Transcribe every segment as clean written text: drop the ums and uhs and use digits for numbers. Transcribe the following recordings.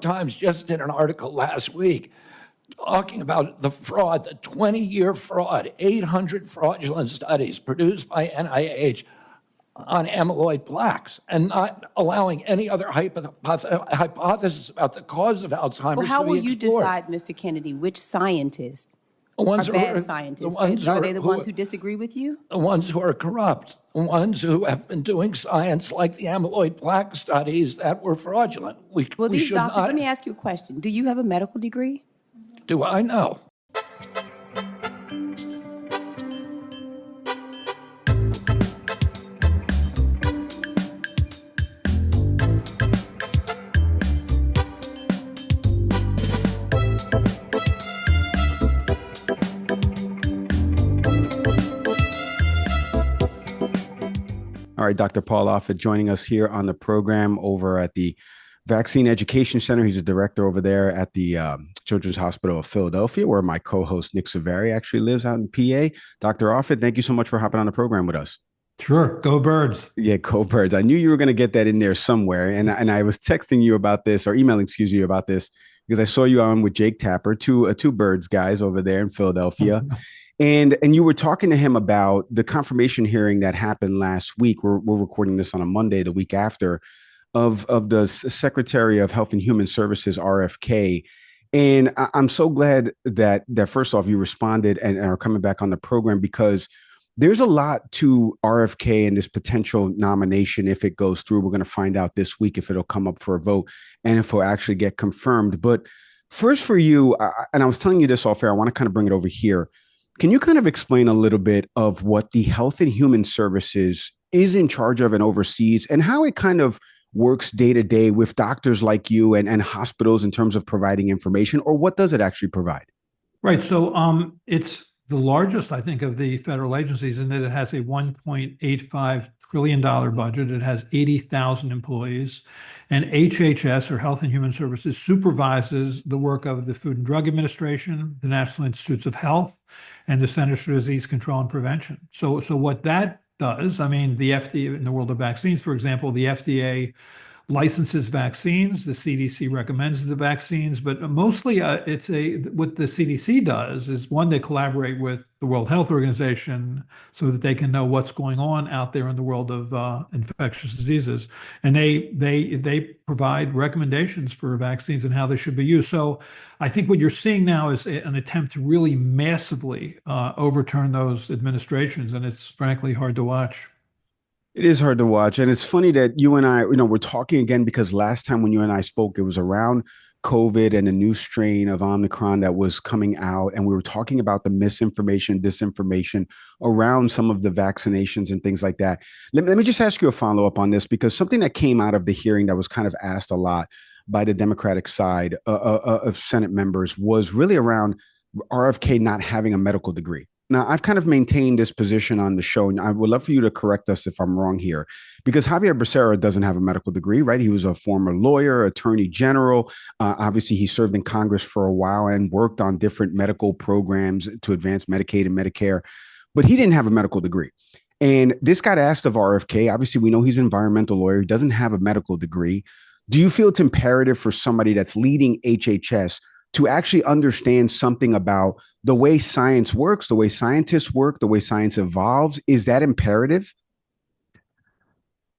Times just did an article last week talking about the fraud, the 20-year fraud, 800 fraudulent studies produced by NIH on amyloid plaques, and not allowing any other hypothesis about the cause of Alzheimer's to be explored. Well, how will you decide, Mr. Kennedy, which scientists are bad scientists? Are they the ones who disagree with you? The ones who are corrupt, the ones who have been doing science like the amyloid plaque studies that were fraudulent. Well, these doctors, let me ask you a question. Do you have a medical degree? Do I know? All right, Dr. Paul Offit joining us here on the program over at the Vaccine Education Center. He's a director over there at the Children's Hospital of Philadelphia, where my co-host Nick Saveri actually lives out in PA. Dr. Offit, thank you so much for hopping on the program with us. Sure. Go Birds. Yeah, go Birds. I knew you were going to get that in there somewhere. And I was texting you about this, or emailing, excuse me, about this, because I saw you on with Jake Tapper, two Birds guys over there in Philadelphia. And you were talking to him about the confirmation hearing that happened last week. We're recording this on a Monday, the week after, of the Secretary of Health and Human Services, RFK. And I'm so glad that first off, you responded and are coming back on the program, because there's a lot to RFK and this potential nomination if it goes through. We're going to find out this week if it'll come up for a vote and if it'll actually get confirmed. But first for you, and I was telling you this off air, I want to kind of bring it over here. Can you kind of explain a little bit of what the Health and Human Services is in charge of and oversees, and how it kind of works day to day with doctors like you and hospitals in terms of providing information, or what does it actually provide? Right. So it's the largest, I think, of the federal agencies in that it has a $1.85 trillion budget. It has 80,000 employees. And HHS, or Health and Human Services, supervises the work of the Food and Drug Administration, the National Institutes of Health, and the Centers for Disease Control and Prevention. So what that does, I mean, the FDA, in the world of vaccines, for example, the FDA licenses vaccines, the CDC recommends the vaccines, but mostly what the CDC does is, one, they collaborate with the World Health Organization so that they can know what's going on out there in the world of infectious diseases, and they provide recommendations for vaccines and how they should be used. So I think what you're seeing now is an attempt to really massively overturn those administrations, and it's frankly hard to watch. It is hard to watch. And it's funny that you and I, we're talking again, because last time when you and I spoke, it was around COVID and a new strain of Omicron that was coming out. And we were talking about the misinformation, disinformation around some of the vaccinations and things like that. Let me just ask you a follow-up on this, because something that came out of the hearing that was kind of asked a lot by the Democratic side of Senate members was really around RFK not having a medical degree. Now, I've kind of maintained this position on the show, and I would love for you to correct us if I'm wrong here, because Javier Becerra doesn't have a medical degree, right? He was a former lawyer, attorney general. Obviously, he served in Congress for a while and worked on different medical programs to advance Medicaid and Medicare, but he didn't have a medical degree. And this got asked of RFK. Obviously, we know he's an environmental lawyer. He doesn't have a medical degree. Do you feel it's imperative for somebody that's leading HHS to actually understand something about the way science works, the way scientists work, the way science evolves? Is that imperative?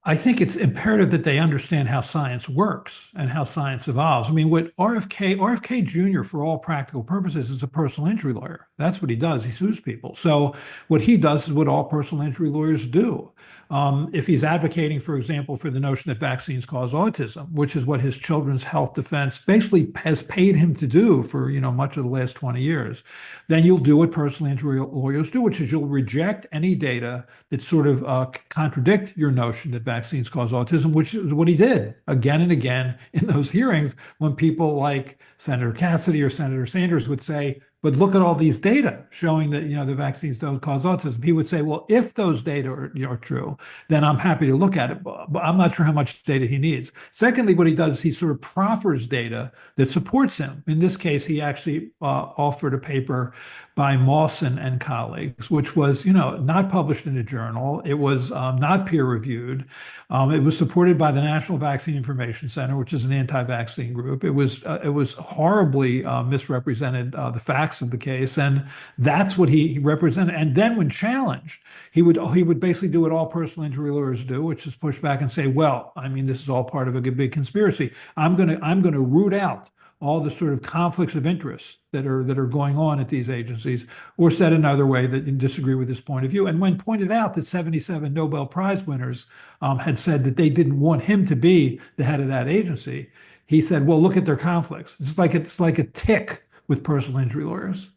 I think it's imperative that they understand how science works and how science evolves. I mean, what RFK Jr., for all practical purposes, is a personal injury lawyer. That's what he does. He sues people. So what he does is what all personal injury lawyers do. If he's advocating, for example, for the notion that vaccines cause autism, which is what his Children's Health Defense basically has paid him to do for, much of the last 20 years, then you'll do what personal injury lawyers do, which is you'll reject any data that sort of contradict your notion that vaccines cause autism, which is what he did again and again in those hearings when people like Senator Cassidy or Senator Sanders would say, but look at all these data showing that, the vaccines don't cause autism. He would say, well, if those data are true, then I'm happy to look at it, but I'm not sure how much data he needs. Secondly, what he does is he sort of proffers data that supports him. In this case, he actually offered a paper by Mawson and colleagues, which was, not published in a journal. It was not peer reviewed. It was supported by the National Vaccine Information Center, which is an anti-vaccine group. It was horribly misrepresented the facts of the case, and that's what he represented. And then, when challenged, he would basically do what all personal injury lawyers do, which is push back and say, "Well, I mean, this is all part of a big conspiracy. I'm gonna root out all the sort of conflicts of interest that are going on at these agencies," or said another way that you disagree with this point of view. And when pointed out that 77 Nobel Prize winners had said that they didn't want him to be the head of that agency, he said, "Well, look at their conflicts. It's like a tick with personal injury lawyers."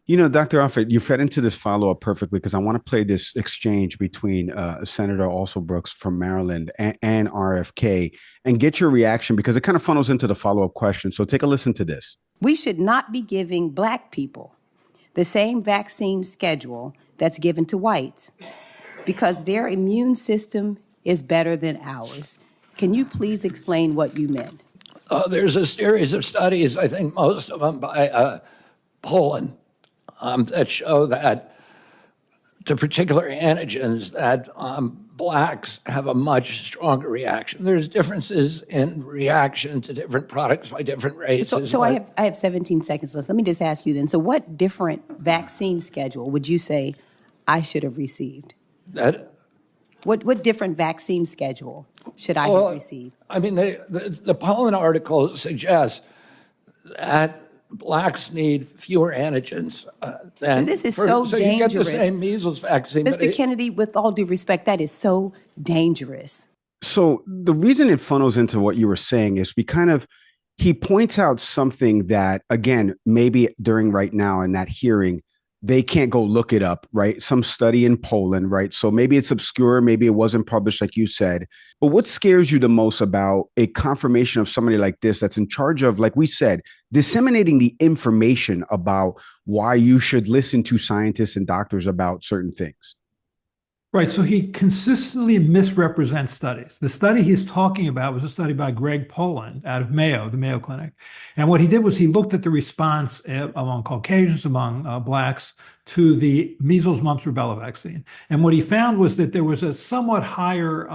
Dr. Offit, you fed into this follow-up perfectly because I want to play this exchange between Senator Alsobrooks from Maryland and RFK and get your reaction because it kind of funnels into the follow-up question. So take a listen to this. We should not be giving Black people the same vaccine schedule that's given to whites because their immune system is better than ours. Can you please explain what you meant? There's a series of studies, I think most of them by Poland, that show that to particular antigens that Blacks have a much stronger reaction. There's differences in reaction to different products by different races. So I have 17 seconds left. Let me just ask you then. So what different vaccine schedule would you say I should have received? What different vaccine schedule should I have received? I mean, the Poland article suggests that Blacks need fewer antigens than this is so dangerous. You get the same measles vaccine. Mr. Kennedy, with all due respect, that is so dangerous. So the reason it funnels into what you were saying is he points out something that, again, maybe during right now in that hearing, they can't go look it up, right? Some study in Poland, right? So maybe it's obscure, maybe it wasn't published like you said. But what scares you the most about a confirmation of somebody like this that's in charge of, like we said, disseminating the information about why you should listen to scientists and doctors about certain things? Right. So he consistently misrepresents studies. The study he's talking about was a study by Greg Poland out of Mayo, the Mayo Clinic. And what he did was he looked at the response among Caucasians, among Blacks, to the measles, mumps, rubella vaccine. And what he found was that there was a somewhat higher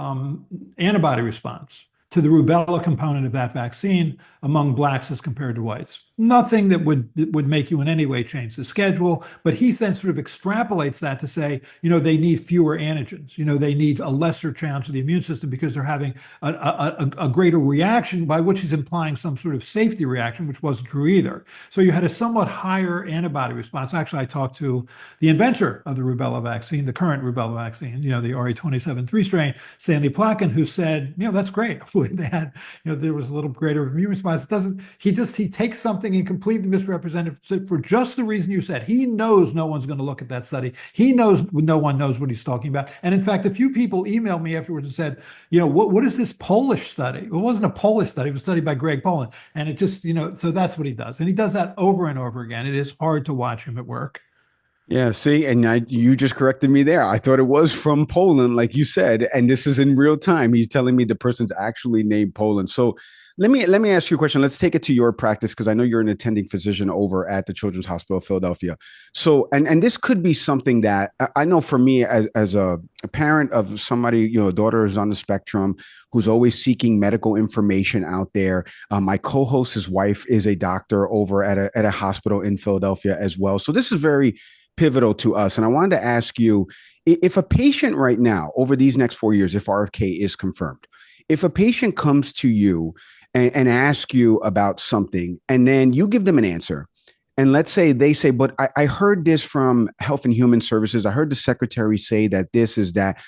antibody response to the rubella component of that vaccine among Blacks as compared to whites. Nothing that would make you in any way change the schedule, but he then sort of extrapolates that to say, they need fewer antigens. They need a lesser challenge to the immune system because they're having a greater reaction, by which he's implying some sort of safety reaction, which wasn't true either. So you had a somewhat higher antibody response. Actually, I talked to the inventor of the rubella vaccine, the current rubella vaccine, the RE27.3 strain, Stanley Plotkin, who said, that's great. They had, there was a little greater immune response. He takes something and completely misrepresented for just the reason you said. He knows no one's going to look at that study. He knows no one knows what he's talking about. And in fact, a few people emailed me afterwards and said, what is this Polish study? It wasn't a Polish study. It was a study by Greg Poland. And it just, so that's what he does. And he does that over and over again. It is hard to watch him at work. Yeah, see, and you just corrected me there. I thought it was from Poland, like you said, and this is in real time. He's telling me the person's actually named Poland. So let me ask you a question. Let's take it to your practice because I know you're an attending physician over at the Children's Hospital of Philadelphia. So, and this could be something that I know for me as a parent of somebody, a daughter who's on the spectrum, who's always seeking medical information out there. My co-host's wife is a doctor over at a hospital in Philadelphia as well. So this is very pivotal to us. And I wanted to ask you, if a patient right now, over these next 4 years, if RFK is confirmed, if a patient comes to you and asks you about something, and then you give them an answer, and let's say they say, but I heard this from Health and Human Services, I heard the secretary say that this is that.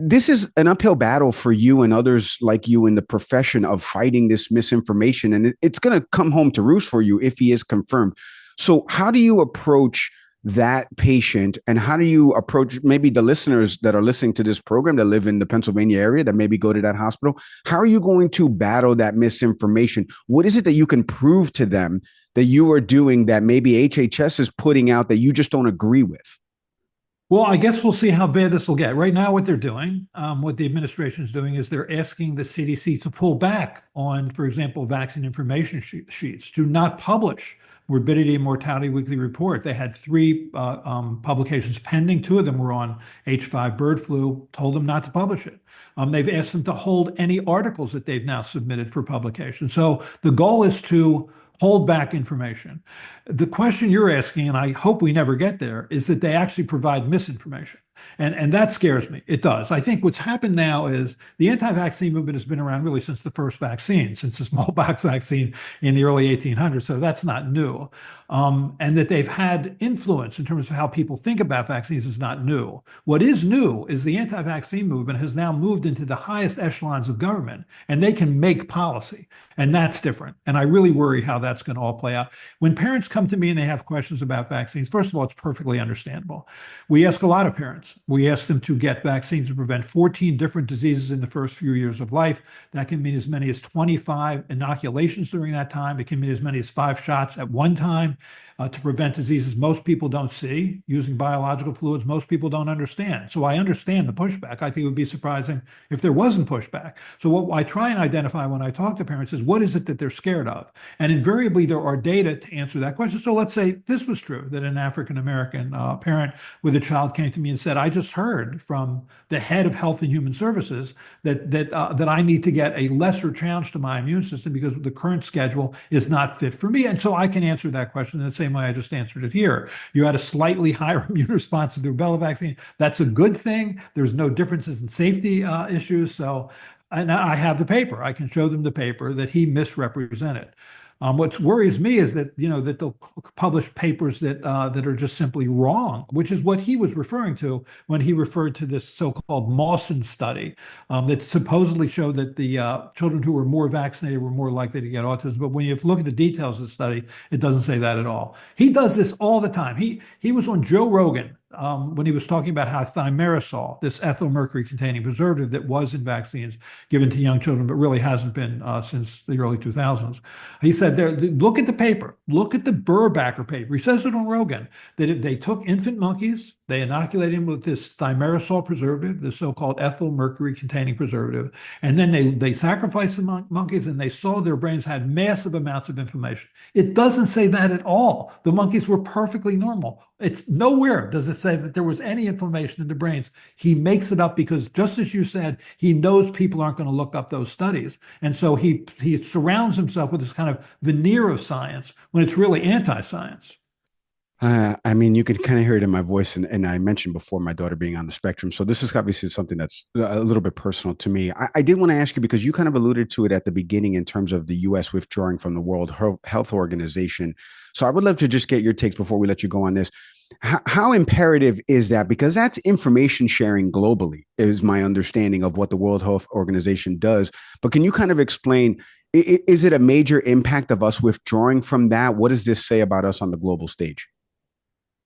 This is an uphill battle for you and others like you in the profession of fighting this misinformation. And it's going to come home to roost for you if he is confirmed. So how do you approach that patient? And how do you approach maybe the listeners that are listening to this program that live in the Pennsylvania area that maybe go to that hospital? How are you going to battle that misinformation? What is it that you can prove to them that you are doing that maybe HHS is putting out that you just don't agree with? Well, I guess we'll see how bad this will get. Right now, what they're doing, what the administration is doing, is they're asking the CDC to pull back on, for example, vaccine information sheets, to not publish morbidity and mortality weekly report. They had three publications pending. Two of them were on H5 bird flu, told them not to publish it. They've asked them to hold any articles that they've now submitted for publication. So the goal is to hold back information. The question you're asking, and I hope we never get there, is that they actually provide misinformation. And that scares me. It does. I think what's happened now is the anti-vaccine movement has been around really since the first vaccine, since the smallpox vaccine in the early 1800s. So that's not new. And that they've had influence in terms of how people think about vaccines is not new. What is new is the anti-vaccine movement has now moved into the highest echelons of government, and they can make policy. And that's different. And I really worry how that's going to all play out. When parents come to me and they have questions about vaccines, first of all, it's perfectly understandable. We ask a lot of parents. We ask them to get vaccines to prevent 14 different diseases in the first few years of life. That can mean as many as 25 inoculations during that time. It can mean as many as 5 shots at one time to prevent diseases most people don't see, using biological fluids most people don't understand. So I understand the pushback. I think it would be surprising if there wasn't pushback. So what I try and identify when I talk to parents is what is it that they're scared of? And invariably there are data to answer that question. So let's say this was true, that an African-American parent with a child came to me and said, I just heard from the head of Health and Human Services that I need to get a lesser challenge to my immune system because the current schedule is not fit for me. And so I can answer that question in the same way I just answered it here. You had a slightly higher immune response to the rubella vaccine. That's a good thing. There's no differences in safety issues. So, and I have the paper. I can show them the paper that he misrepresented. What worries me is that that they'll publish papers that are just simply wrong, which is what he was referring to when he referred to this so-called Mawson study that supposedly showed that the children who were more vaccinated were more likely to get autism. But when you look at the details of the study, it doesn't say that at all. He does this all the time. He was on Joe Rogan when he was talking about how thimerosal, this ethyl mercury containing preservative that was in vaccines given to young children, but really hasn't been since the early 2000s. He said, look at the paper, look at the Burbacker paper. He says it on Rogan, that if they took infant monkeys, they inoculated them with this thimerosal preservative, the so-called ethyl mercury containing preservative, and then they sacrificed the monkeys and they saw their brains had massive amounts of inflammation. It doesn't say that at all. The monkeys were perfectly normal. It's nowhere does it say that there was any inflammation in the brains. He makes it up because, just as you said, he knows people aren't going to look up those studies. And so he surrounds himself with this kind of veneer of science when it's really anti-science. I mean, you can kind of hear it in my voice. And I mentioned before my daughter being on the spectrum. So this is obviously something that's a little bit personal to me. I did want to ask you, because you kind of alluded to it at the beginning in terms of the U.S. withdrawing from the World Health Organization. So I would love to just get your takes before we let you go on this. How imperative is that? Because that's information sharing globally, is my understanding of what the World Health Organization does. But can you kind of explain, is it a major impact of us withdrawing from that? What does this say about us on the global stage?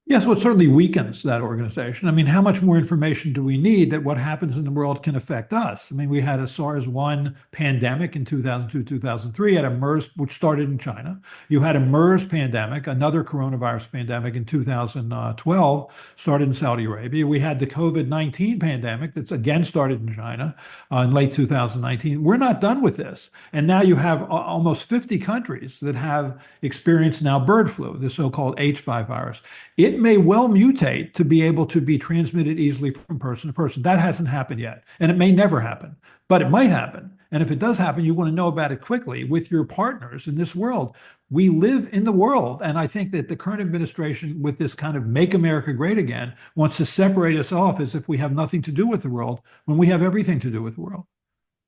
Yes, well, it certainly weakens that organization. I mean, how much more information do we need that what happens in the world can affect us? I mean, we had a SARS-1 pandemic in 2002, 2003, had a MERS, which started in China. You had a MERS pandemic, another coronavirus pandemic in 2012, started in Saudi Arabia. We had the COVID-19 pandemic that's again started in China in late 2019. We're not done with this. And now you have almost 50 countries that have experienced now bird flu, the so-called H5 virus. It may well mutate to be able to be transmitted easily from person to person. That hasn't happened yet, and it may never happen, but it might happen. And if it does happen, you want to know about it quickly with your partners in this world. We live in the world, and I think that the current administration, with this kind of make America great again, wants to separate us off as if we have nothing to do with the world when we have everything to do with the world.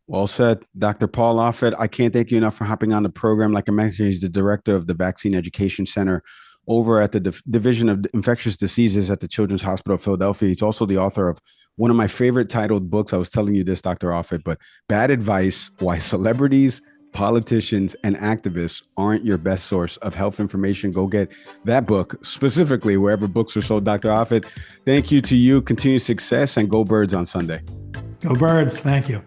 Well said, Dr. Paul Offit. I can't thank you enough for hopping on the program. Like I mentioned, he's the director of the Vaccine Education Center over at the Division of Infectious Diseases at the Children's Hospital of Philadelphia. He's also the author of one of my favorite titled books. I was telling you this, Dr. Offit, but Bad Advice: Why Celebrities politicians and activists aren't your best source of health information, go get that book, specifically wherever books are sold. Dr. Offit, thank you to you. Continued success, and go Birds on Sunday. Go Birds. Thank you.